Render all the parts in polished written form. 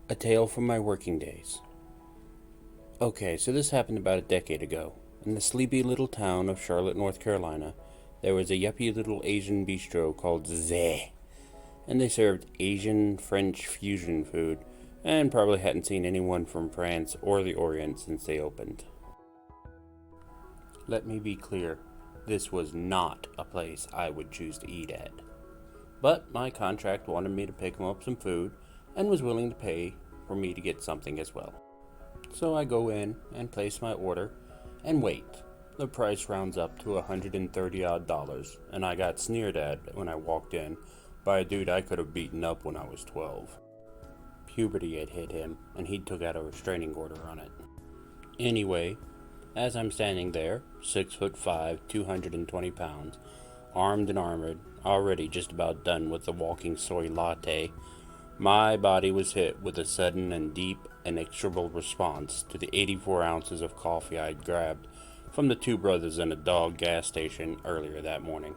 A tale from my working days. Okay, so this happened about a decade ago. In the sleepy little town of Charlotte, North Carolina, there was a yuppy little Asian bistro called Zeh, and they served Asian French fusion food, and probably hadn't seen anyone from France or the Orient since they opened. Let me be clear, this was not a place I would choose to eat at. But my contract wanted me to pick them up some food and was willing to pay for me to get something as well. So I go in and place my order and wait. The price rounds up to $130 odd, and I got sneered at when I walked in by a dude I could have beaten up when I was 12. Puberty had hit him, and he took out a restraining order on it. Anyway, as I'm standing there, 6'5", 220 pounds, armed and armored, already just about done with the walking soy latte, my body was hit with a sudden and deep, inexorable response to the 84 ounces of coffee I'd grabbed from the Two Brothers and a Dog gas station earlier that morning.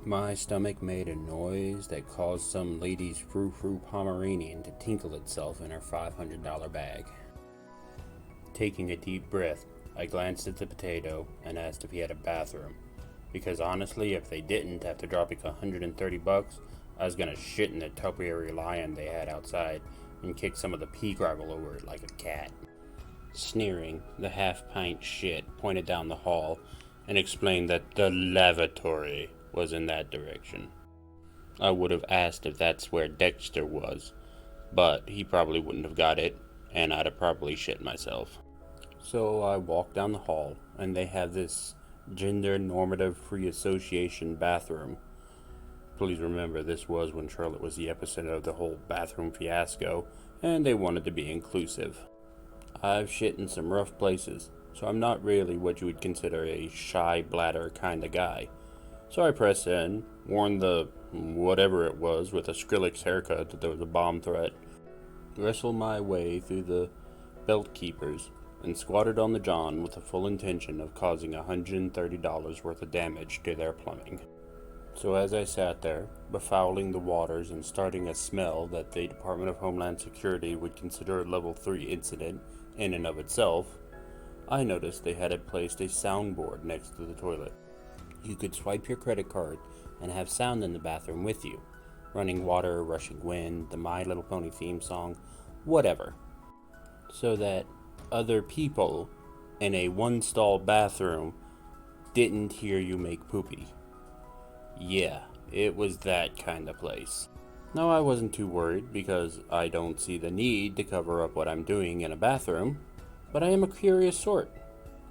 My stomach made a noise that caused some lady's frou-frou Pomeranian to tinkle itself in her $500 bag. Taking a deep breath, I glanced at the potato and asked if he had a bathroom, because honestly, if they didn't, after dropping $130, I was gonna shit in the topiary lion they had outside and kick some of the pea gravel over it like a cat. Sneering, the half-pint shit pointed down the hall and explained that the lavatory was in that direction. I would have asked if that's where Dexter was, but he probably wouldn't have got it, and I'd have probably shit myself. So I walked down the hall, and they have this gender-normative free association bathroom. Please remember, this was when Charlotte was the epicenter of the whole bathroom fiasco, and they wanted to be inclusive. I've shit in some rough places, so I'm not really what you would consider a shy bladder kind of guy. So I pressed in, warned the whatever it was with a Skrillex haircut that there was a bomb threat, wrestled my way through the belt keepers, and squatted on the john with the full intention of causing $130 worth of damage to their plumbing. So as I sat there, befouling the waters and starting a smell that the Department of Homeland Security would consider a level 3 incident in and of itself, I noticed they had placed a soundboard next to the toilet. You could swipe your credit card and have sound in the bathroom with you. Running water, rushing wind, the My Little Pony theme song, whatever. So that other people in a one-stall bathroom didn't hear you make poopy. Yeah, it was that kind of place. Now, I wasn't too worried because I don't see the need to cover up what I'm doing in a bathroom, but I am a curious sort,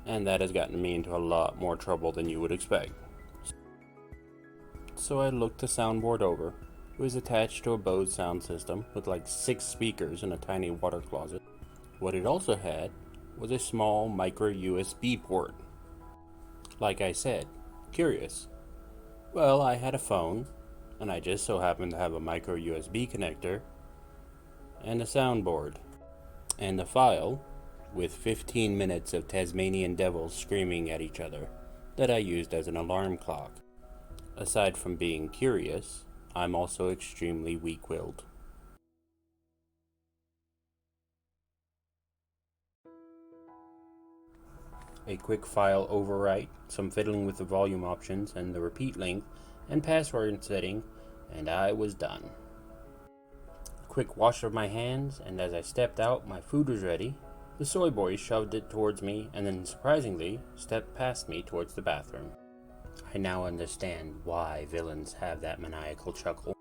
and that has gotten me into a lot more trouble than you would expect. So I looked the soundboard over. It was attached to a Bose sound system with like 6 speakers in a tiny water closet. What it also had was a small micro USB port. Like I said, curious. Well, I had a phone, and I just so happened to have a micro USB connector, and a soundboard, and a file with 15 minutes of Tasmanian devils screaming at each other that I used as an alarm clock. Aside from being curious, I'm also extremely weak-willed. A quick file overwrite, some fiddling with the volume options and the repeat length and password setting, and I was done. A quick wash of my hands, and as I stepped out, my food was ready. The soy boy shoved it towards me and then, surprisingly, stepped past me towards the bathroom. I now understand why villains have that maniacal chuckle.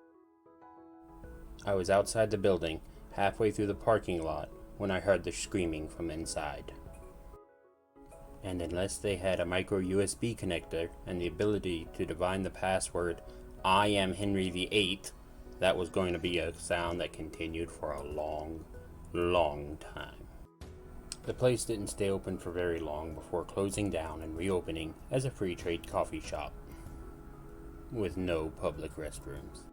I was outside the building, halfway through the parking lot, when I heard the screaming from inside. And unless they had a micro USB connector and the ability to divine the password, I am Henry VIII, that was going to be a sound that continued for a long, long time. The place didn't stay open for very long before closing down and reopening as a free trade coffee shop with no public restrooms.